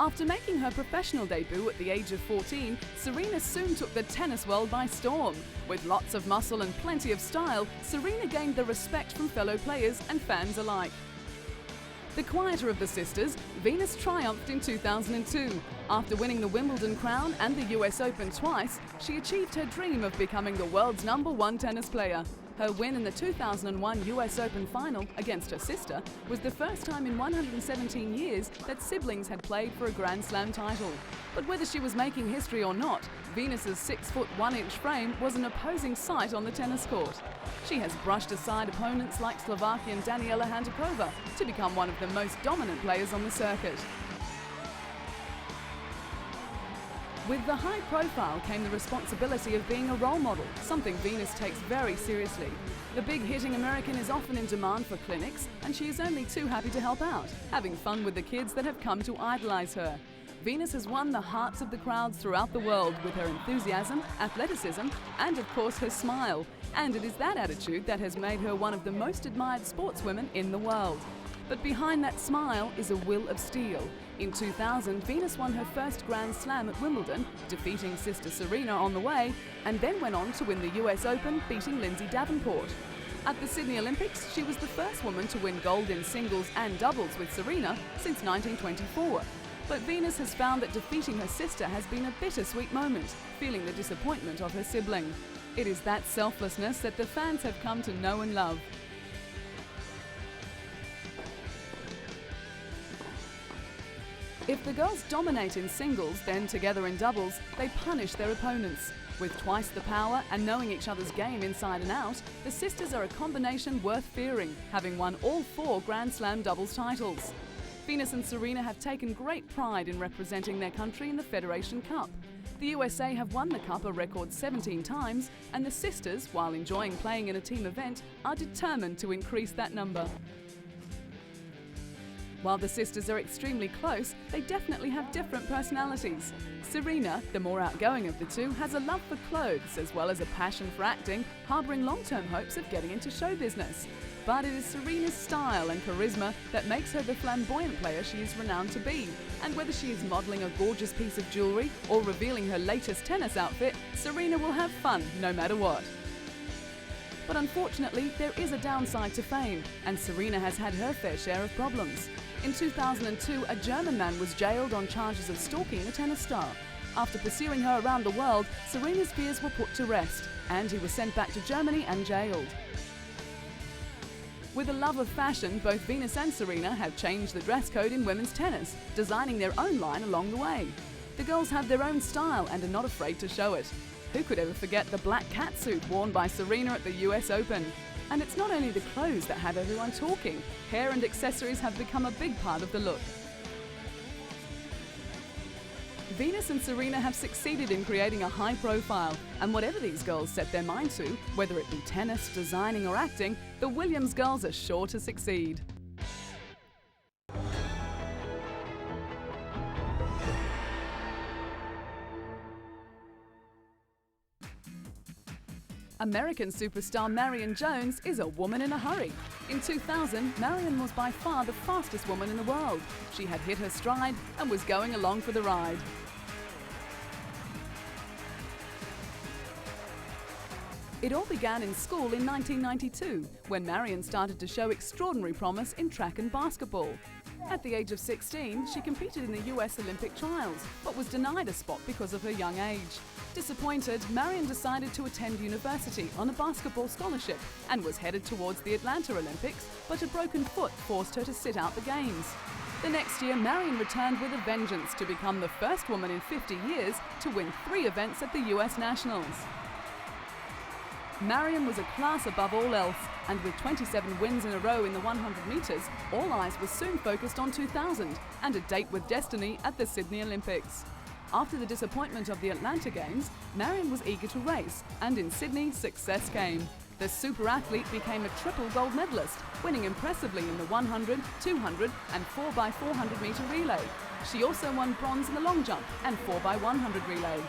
After making her professional debut at the age of 14, Serena soon took the tennis world by storm. With lots of muscle and plenty of style, Serena gained the respect from fellow players and fans alike. The quieter of the sisters, Venus triumphed in 2002. After winning the Wimbledon crown and the US Open twice, she achieved her dream of becoming the world's #1 tennis player. Her win in the 2001 US Open final against her sister was the first time in 117 years that siblings had played for a Grand Slam title. But whether she was making history or not, Venus's 6-foot 1-inch frame was an opposing sight on the tennis court. She has brushed aside opponents like Slovakian Daniela Hantuchová to become one of the most dominant players on the circuit. With the high profile came the responsibility of being a role model, something Venus takes very seriously. The big-hitting American is often in demand for clinics, and she is only too happy to help out, having fun with the kids that have come to idolize her. Venus has won the hearts of the crowds throughout the world with her enthusiasm, athleticism, and of course her smile. And it is that attitude that has made her one of the most admired sportswomen in the world. But behind that smile is a will of steel. In 2000, Venus won her first Grand Slam at Wimbledon, defeating sister Serena on the way, and then went on to win the US Open, beating Lindsay Davenport. At the Sydney Olympics, she was the first woman to win gold in singles and doubles with Serena since 1924. But Venus has found that defeating her sister has been a bittersweet moment, feeling the disappointment of her sibling. It is that selflessness that the fans have come to know and love. If the girls dominate in singles, then together in doubles, they punish their opponents. With twice the power and knowing each other's game inside and out, the sisters are a combination worth fearing, having won all 4 Grand Slam doubles titles. Venus and Serena have taken great pride in representing their country in the Federation Cup. The USA have won the Cup a record 17 times, and the sisters, while enjoying playing in a team event, are determined to increase that number. While the sisters are extremely close, they definitely have different personalities. Serena, the more outgoing of the two, has a love for clothes as well as a passion for acting, harbouring long-term hopes of getting into show business. But it is Serena's style and charisma that makes her the flamboyant player she is renowned to be. And whether she is modelling a gorgeous piece of jewellery or revealing her latest tennis outfit, Serena will have fun no matter what. But unfortunately, there is a downside to fame, and Serena has had her fair share of problems. In 2002, a German man was jailed on charges of stalking the tennis star. After pursuing her around the world, Serena's fears were put to rest, and he was sent back to Germany and jailed. With a love of fashion, both Venus and Serena have changed the dress code in women's tennis, designing their own line along the way. The girls have their own style and are not afraid to show it. Who could ever forget the black catsuit worn by Serena at the US Open? And it's not only the clothes that have everyone talking. Hair and accessories have become a big part of the look. Venus and Serena have succeeded in creating a high profile, and whatever these girls set their mind to, whether it be tennis, designing or acting, the Williams girls are sure to succeed. American superstar Marion Jones is a woman in a hurry. In 2000, Marion was by far the fastest woman in the world. She had hit her stride and was going along for the ride. It all began in school in 1992, when Marion started to show extraordinary promise in track and basketball. At the age of 16, she competed in the US Olympic trials, but was denied a spot because of her young age. Disappointed, Marion decided to attend university on a basketball scholarship and was headed towards the Atlanta Olympics, but a broken foot forced her to sit out the games. The next year, Marion returned with a vengeance to become the first woman in 50 years to win 3 events at the US Nationals. Marion was a class above all else, and with 27 wins in a row in the 100 metres, all eyes were soon focused on 2000 and a date with destiny at the Sydney Olympics. After the disappointment of the Atlanta Games, Marion was eager to race, and in Sydney, success came. The super athlete became a triple gold medalist, winning impressively in the 100, 200 and 4x400 metre relay. She also won bronze in the long jump and 4x100 relay.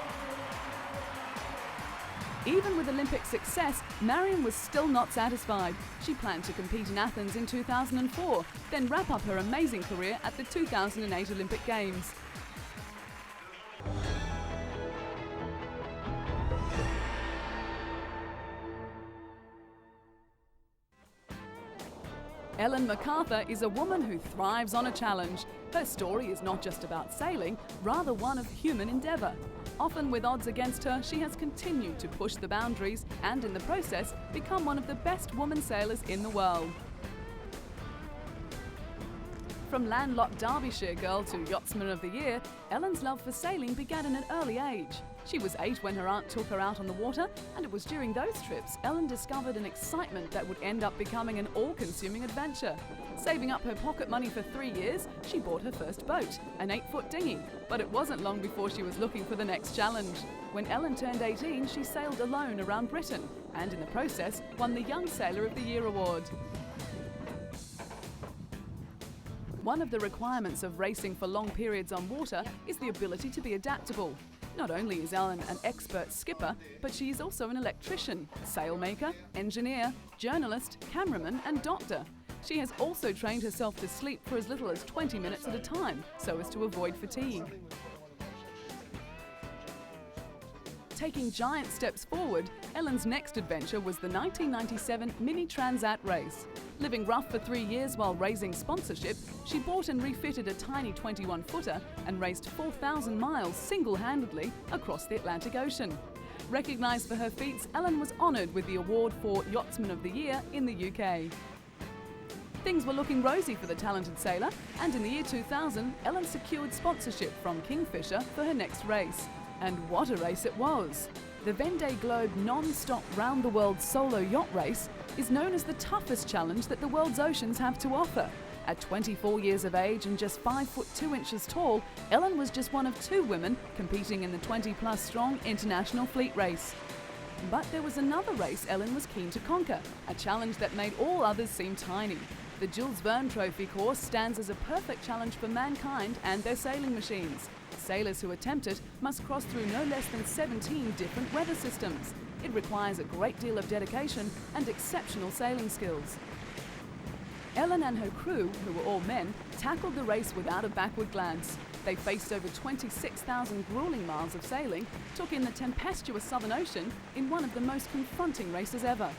Even with Olympic success, Marion was still not satisfied. She planned to compete in Athens in 2004, then wrap up her amazing career at the 2008 Olympic Games. Ellen MacArthur is a woman who thrives on a challenge. Her story is not just about sailing, rather one of human endeavour. Often with odds against her, she has continued to push the boundaries and in the process become one of the best woman sailors in the world. From landlocked Derbyshire girl to Yachtsman of the Year, Ellen's love for sailing began at an early age. She was 8 when her aunt took her out on the water, and it was during those trips Ellen discovered an excitement that would end up becoming an all-consuming adventure. Saving up her pocket money for 3 years, she bought her first boat, an 8-foot dinghy. But it wasn't long before she was looking for the next challenge. When Ellen turned 18, she sailed alone around Britain, and in the process won the Young Sailor of the Year award. One of the requirements of racing for long periods on water is the ability to be adaptable. Not only is Ellen an expert skipper, but she is also an electrician, sailmaker, engineer, journalist, cameraman and doctor. She has also trained herself to sleep for as little as 20 minutes at a time, so as to avoid fatigue. Taking giant steps forward, Ellen's next adventure was the 1997 Mini Transat race. Living rough for 3 years while raising sponsorship, she bought and refitted a tiny 21-footer and raced 4,000 miles single-handedly across the Atlantic Ocean. Recognised for her feats, Ellen was honoured with the award for Yachtsman of the Year in the UK. Things were looking rosy for the talented sailor, and in the year 2000, Ellen secured sponsorship from Kingfisher for her next race. And what a race it was! The Vendée Globe non-stop round-the-world solo yacht race is known as the toughest challenge that the world's oceans have to offer. At 24 years of age and just 5 foot 2 inches tall, Ellen was just one of 2 women competing in the 20-plus strong international fleet race. But there was another race Ellen was keen to conquer, a challenge that made all others seem tiny. The Jules Verne Trophy course stands as a perfect challenge for mankind and their sailing machines. Sailors who attempt it must cross through no less than 17 different weather systems. It requires a great deal of dedication and exceptional sailing skills. Ellen and her crew, who were all men, tackled the race without a backward glance. They faced over 26,000 grueling miles of sailing, took in the tempestuous Southern Ocean in one of the most confronting races ever.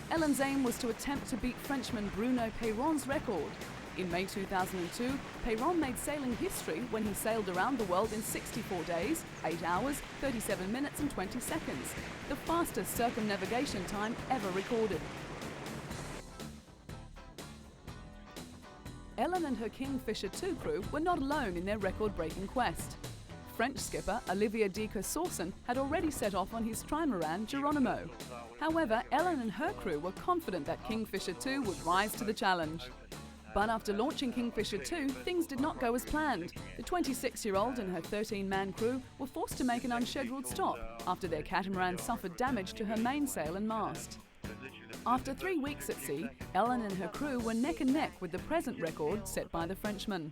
Ellen's aim was to attempt to beat Frenchman Bruno Peyron's record. In May 2002, Peyron made sailing history when he sailed around the world in 64 days, 8 hours, 37 minutes and 20 seconds, the fastest circumnavigation time ever recorded. Ellen and her Kingfisher 2 crew were not alone in their record-breaking quest. French skipper Olivier de Kersauzon had already set off on his trimaran Geronimo. However, Ellen and her crew were confident that Kingfisher 2 would rise to the challenge. But after launching Kingfisher 2, things did not go as planned. The 26-year-old and her 13-man crew were forced to make an unscheduled stop after their catamaran suffered damage to her mainsail and mast. After 3 weeks at sea, Ellen and her crew were neck and neck with the present record set by the Frenchman.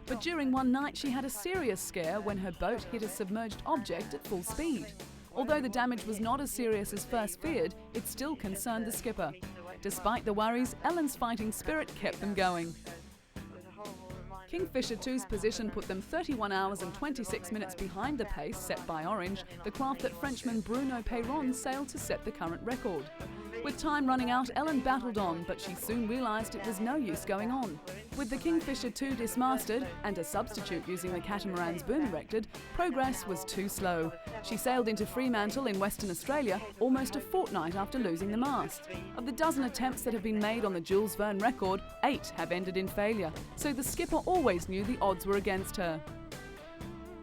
But during one night she had a serious scare when her boat hit a submerged object at full speed. Although the damage was not as serious as first feared, it still concerned the skipper. Despite the worries, Ellen's fighting spirit kept them going. Kingfisher 2's position put them 31 hours and 26 minutes behind the pace set by Orange, the craft that Frenchman Bruno Peyron sailed to set the current record. With time running out, Ellen battled on, but she soon realised it was no use going on. With the Kingfisher 2 dismasted and a substitute using the catamaran's boom erected, progress was too slow. She sailed into Fremantle in Western Australia almost a fortnight after losing the mast. Of the dozen attempts that have been made on the Jules Verne record, 8 have ended in failure, so the skipper always knew the odds were against her.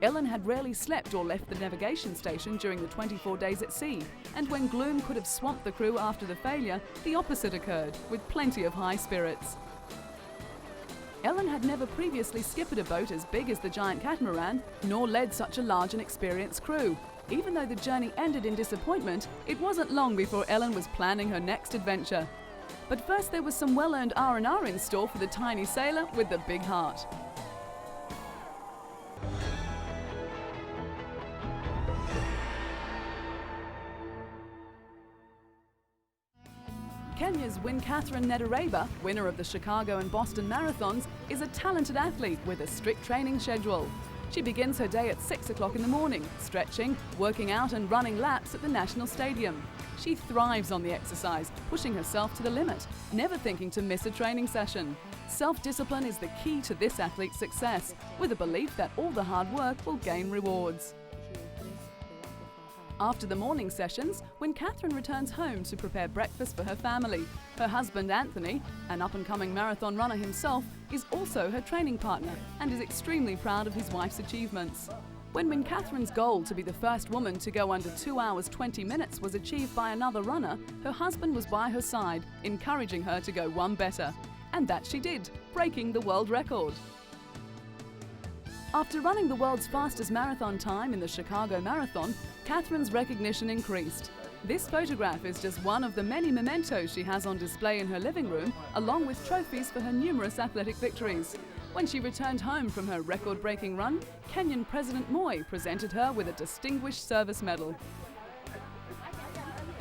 Ellen had rarely slept or left the navigation station during the 24 days at sea, and when gloom could have swamped the crew after the failure, the opposite occurred, with plenty of high spirits. Ellen had never previously skippered a boat as big as the giant catamaran, nor led such a large and experienced crew. Even though the journey ended in disappointment, it wasn't long before Ellen was planning her next adventure. But first there was some well-earned R&R in store for the tiny sailor with the big heart. Kenya's Catherine Nedareba, winner of the Chicago and Boston marathons, is a talented athlete with a strict training schedule. She begins her day at 6 o'clock in the morning, stretching, working out and running laps at the National Stadium. She thrives on the exercise, pushing herself to the limit, never thinking to miss a training session. Self-discipline is the key to this athlete's success, with a belief that all the hard work will gain rewards. After the morning sessions, when Catherine returns home to prepare breakfast for her family, her husband Anthony, an up-and-coming marathon runner himself, is also her training partner and is extremely proud of his wife's achievements. When Catherine's goal to be the first woman to go under 2 hours 20 minutes was achieved by another runner, her husband was by her side, encouraging her to go one better. And that she did, breaking the world record. After running the world's fastest marathon time in the Chicago Marathon, Catherine's recognition increased. This photograph is just one of the many mementos she has on display in her living room, along with trophies for her numerous athletic victories. When she returned home from her record-breaking run, Kenyan President Moi presented her with a Distinguished Service Medal.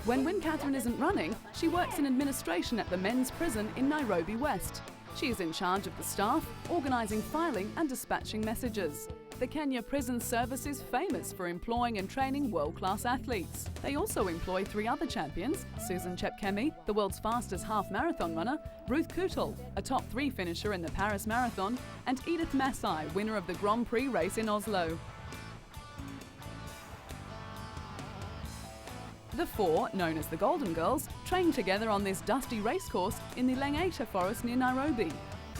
When Catherine isn't running, she works in administration at the men's prison in Nairobi West. She is in charge of the staff, organising filing and dispatching messages. The Kenya Prison Service is famous for employing and training world-class athletes. They also employ 3 other champions: Susan Chepkemei, the world's fastest half-marathon runner, Ruth Kuttel, a top 3 finisher in the Paris Marathon, and Edith Masai, winner of the Grand Prix race in Oslo. The 4, known as the Golden Girls, train together on this dusty racecourse in the Langata forest near Nairobi.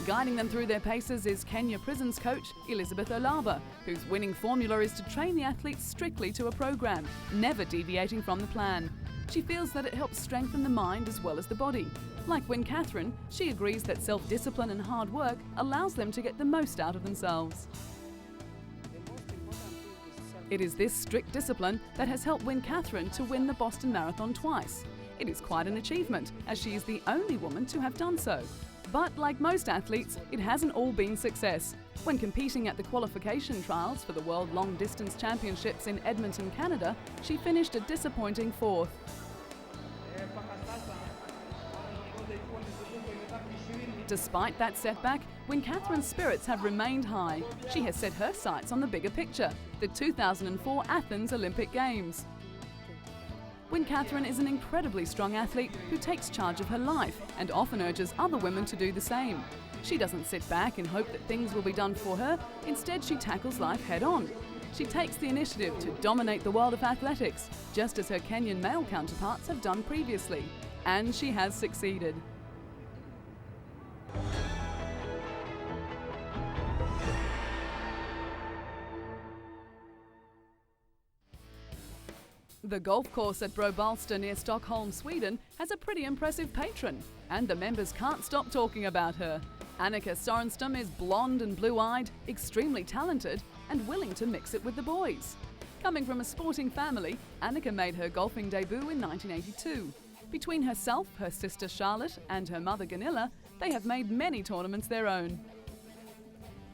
Guiding them through their paces is Kenya Prisons coach Elizabeth Olaba, whose winning formula is to train the athletes strictly to a program, never deviating from the plan. She feels that it helps strengthen the mind as well as the body. Like when Catherine, she agrees that self-discipline and hard work allows them to get the most out of themselves. It is this strict discipline that has helped Catherine to win the Boston Marathon twice. It is quite an achievement, as she is the only woman to have done so. But like most athletes, it hasn't all been success. When competing at the qualification trials for the World Long Distance Championships in Edmonton, Canada, she finished a disappointing 4th. Despite that setback, Catherine's spirits have remained high. She has set her sights on the bigger picture, the 2004 Athens Olympic Games. Catherine is an incredibly strong athlete who takes charge of her life and often urges other women to do the same. She doesn't sit back and hope that things will be done for her. Instead, she tackles life head-on. She takes the initiative to dominate the world of athletics, just as her Kenyan male counterparts have done previously. And she has succeeded. The golf course at Brobalsta near Stockholm, Sweden has a pretty impressive patron, and the members can't stop talking about her. Annika Sorenstam is blonde and blue-eyed, extremely talented, and willing to mix it with the boys. Coming from a sporting family, Annika made her golfing debut in 1982. Between herself, her sister Charlotte, and her mother Gunilla, they have made many tournaments their own.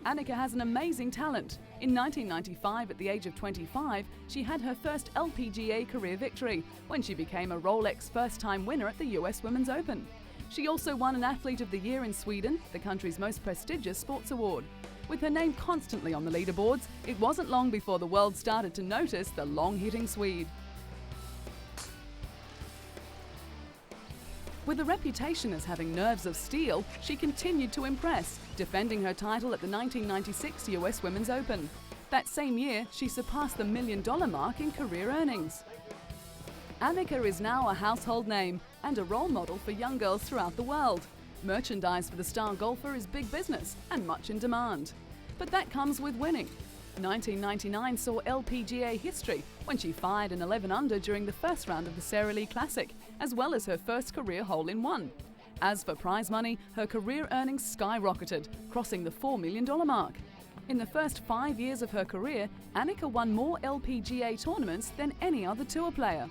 Annika has an amazing talent. In 1995, at the age of 25, she had her first LPGA career victory when she became a Rolex first-time winner at the US Women's Open. She also won an Athlete of the Year in Sweden, the country's most prestigious sports award. With her name constantly on the leaderboards, it wasn't long before the world started to notice the long-hitting Swede. With a reputation as having nerves of steel, she continued to impress, defending her title at the 1996 US Women's Open. That same year, she surpassed the $1 million mark in career earnings. Annika is now a household name and a role model for young girls throughout the world. Merchandise for the star golfer is big business and much in demand. But that comes with winning. 1999 saw LPGA history when she fired an 11 under during the first round of the Sara Lee Classic, as well as her first career hole-in-one. As for prize money, her career earnings skyrocketed, crossing the $4 million mark. In the first 5 years of her career, Annika won more LPGA tournaments than any other tour player.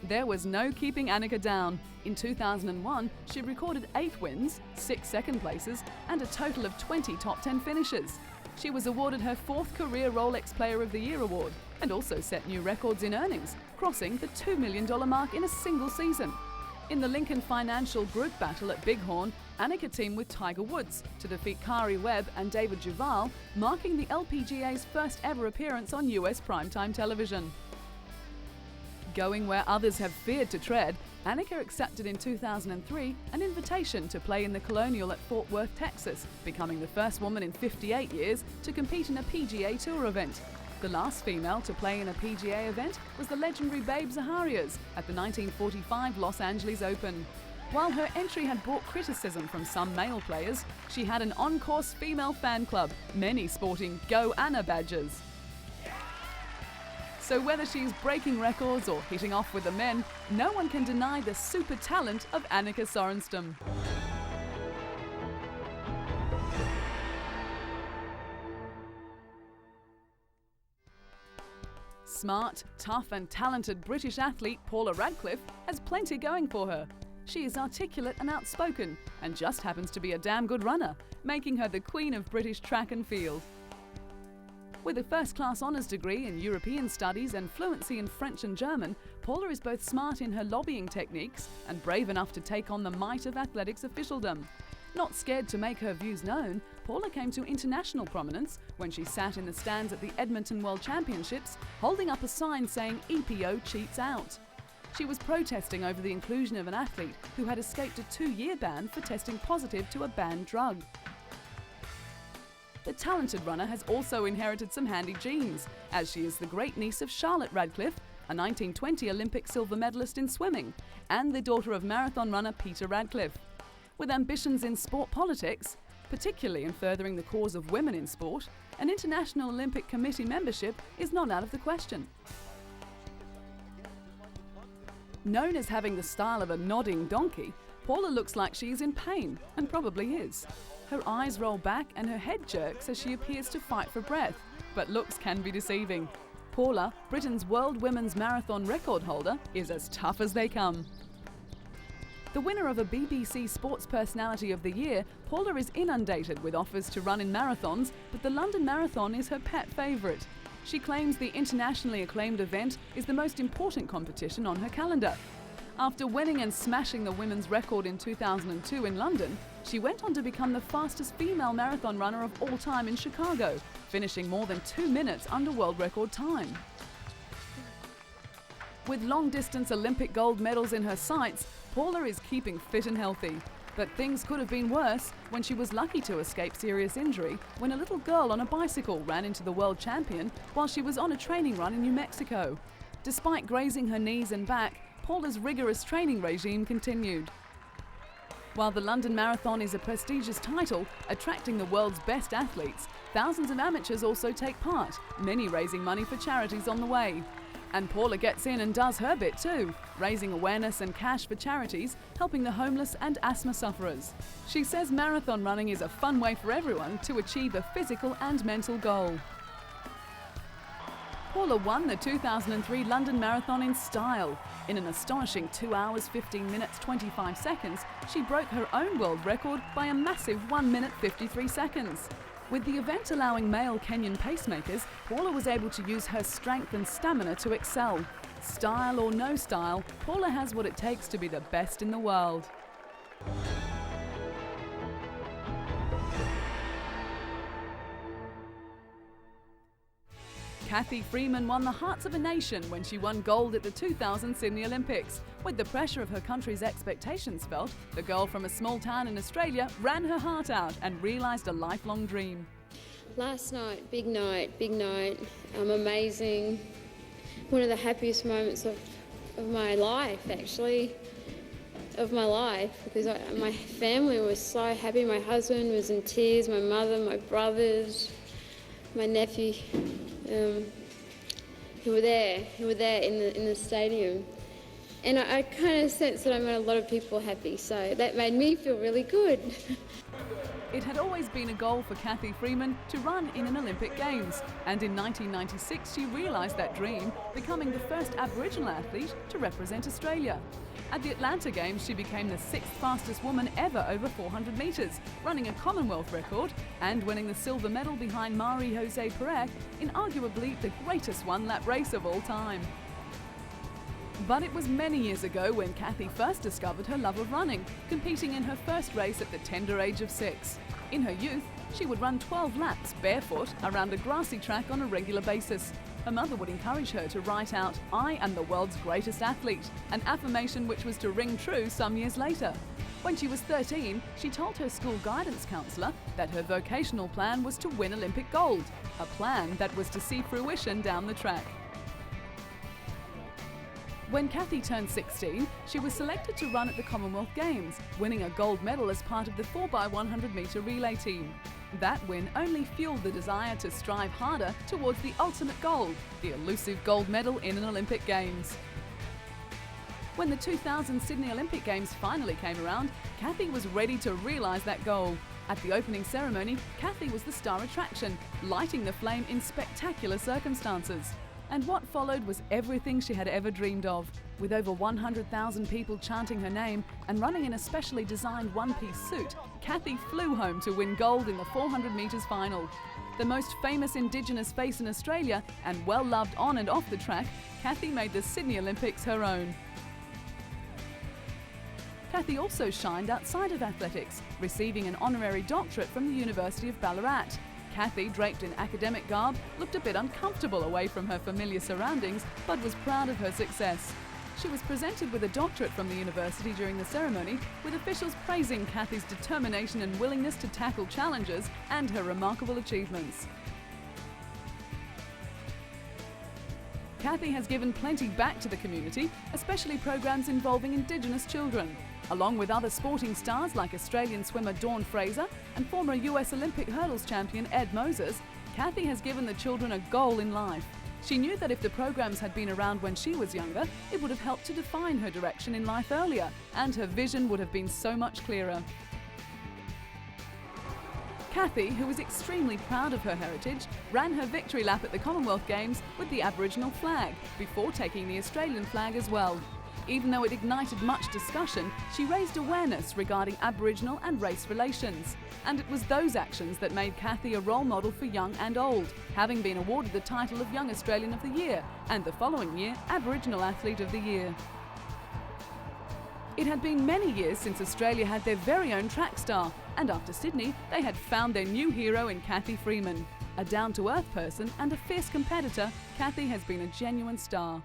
There was no keeping Annika down. In 2001, she recorded 8 wins, 6 second places, and a total of 20 top 10 finishes. She was awarded her 4th career Rolex Player of the Year award and also set new records in earnings, crossing the $2 million mark in a single season. In the Lincoln Financial Group battle at Bighorn, Annika teamed with Tiger Woods to defeat Kari Webb and David Duval, marking the LPGA's first ever appearance on US primetime television. Going where others have feared to tread, Annika accepted in 2003 an invitation to play in the Colonial at Fort Worth, Texas, becoming the first woman in 58 years to compete in a PGA Tour event. The last female to play in a PGA event was the legendary Babe Zaharias at the 1945 Los Angeles Open. While her entry had brought criticism from some male players, she had an on-course female fan club, many sporting Go Anna badges. So whether she's breaking records or hitting off with the men, no one can deny the super talent of Annika Sorenstam. Smart, tough and talented British athlete Paula Radcliffe has plenty going for her. She is articulate and outspoken, and just happens to be a damn good runner, making her the queen of British track and field. With a first-class honours degree in European studies and fluency in French and German, Paula is both smart in her lobbying techniques and brave enough to take on the might of athletics officialdom. Not scared to make her views known, Paula came to international prominence when she sat in the stands at the Edmonton World Championships, holding up a sign saying EPO cheats out. She was protesting over the inclusion of an athlete who had escaped a 2-year ban for testing positive to a banned drug. The talented runner has also inherited some handy genes, as she is the great niece of Charlotte Radcliffe, a 1920 Olympic silver medalist in swimming, and the daughter of marathon runner Peter Radcliffe. With ambitions in sport politics, particularly in furthering the cause of women in sport, an International Olympic Committee membership is not out of the question. Known as having the style of a nodding donkey, Paula looks like she's in pain, and probably is. Her eyes roll back and her head jerks as she appears to fight for breath, but looks can be deceiving. Paula, Britain's World Women's Marathon record holder, is as tough as they come. The winner of a BBC Sports Personality of the Year, Paula is inundated with offers to run in marathons, but the London Marathon is her pet favourite. She claims the internationally acclaimed event is the most important competition on her calendar. After winning and smashing the women's record in 2002 in London, she went on to become the fastest female marathon runner of all time in Chicago, finishing more than 2 minutes under world record time. With long-distance Olympic gold medals in her sights, Paula is keeping fit and healthy. But things could have been worse when she was lucky to escape serious injury when a little girl on a bicycle ran into the world champion while she was on a training run in New Mexico. Despite grazing her knees and back, Paula's rigorous training regime continued. While the London Marathon is a prestigious title, attracting the world's best athletes, thousands of amateurs also take part, many raising money for charities on the way. And Paula gets in and does her bit too, raising awareness and cash for charities, helping the homeless and asthma sufferers. She says marathon running is a fun way for everyone to achieve a physical and mental goal. Paula won the 2003 London Marathon in style. In an astonishing 2 hours, 15 minutes, 25 seconds, she broke her own world record by a massive 1 minute, 53 seconds. With the event allowing male Kenyan pacemakers, Paula was able to use her strength and stamina to excel. Style or no style, Paula has what it takes to be the best in the world. Cathy Freeman won the hearts of a nation when she won gold at the 2000 Sydney Olympics. With the pressure of her country's expectations felt, the girl from a small town in Australia ran her heart out and realised a lifelong dream. Last night, big night, amazing. One of the happiest moments of my life, actually, because my family was so happy. My husband was in tears, my mother, my brothers, my nephew. Who were there in the stadium, and I kind of sensed that I made a lot of people happy, so that made me feel really good. It had always been a goal for Cathy Freeman to run in an Olympic Games, and in 1996 she realised that dream, becoming the first Aboriginal athlete to represent Australia. At the Atlanta Games, she became the 6th fastest woman ever over 400 metres, running a Commonwealth record and winning the silver medal behind Marie Jose Perez in arguably the greatest one-lap race of all time. But it was many years ago when Kathy first discovered her love of running, competing in her first race at the tender age of 6. In her youth, she would run 12 laps barefoot around a grassy track on a regular basis. Her mother would encourage her to write out, "I am the world's greatest athlete," an affirmation which was to ring true some years later. When she was 13, she told her school guidance counsellor that her vocational plan was to win Olympic gold, a plan that was to see fruition down the track. When Kathy turned 16, she was selected to run at the Commonwealth Games, winning a gold medal as part of the 4x100 metre relay team. That win only fueled the desire to strive harder towards the ultimate goal, the elusive gold medal in an Olympic Games. When the 2000 Sydney Olympic Games finally came around, Kathy was ready to realise that goal. At the opening ceremony, Kathy was the star attraction, lighting the flame in spectacular circumstances. And what followed was everything she had ever dreamed of. With over 100,000 people chanting her name and running in a specially designed one-piece suit, Kathy flew home to win gold in the 400 metres final. The most famous Indigenous face in Australia and well-loved on and off the track, Kathy made the Sydney Olympics her own. Kathy also shined outside of athletics, receiving an honorary doctorate from the University of Ballarat. Kathy, draped in academic garb, looked a bit uncomfortable away from her familiar surroundings, but was proud of her success. She was presented with a doctorate from the university during the ceremony, with officials praising Kathy's determination and willingness to tackle challenges and her remarkable achievements. Kathy has given plenty back to the community, especially programs involving Indigenous children. Along with other sporting stars like Australian swimmer Dawn Fraser and former US Olympic hurdles champion Ed Moses, Kathy has given the children a goal in life. She knew that if the programs had been around when she was younger, it would have helped to define her direction in life earlier, and her vision would have been so much clearer. Kathy, who was extremely proud of her heritage, ran her victory lap at the Commonwealth Games with the Aboriginal flag, before taking the Australian flag as well. Even though it ignited much discussion, she raised awareness regarding Aboriginal and race relations. And it was those actions that made Kathy a role model for young and old, having been awarded the title of Young Australian of the Year and the following year Aboriginal Athlete of the Year. It had been many years since Australia had their very own track star, and after Sydney, they had found their new hero in Kathy Freeman. A down-to-earth person and a fierce competitor, Kathy has been a genuine star.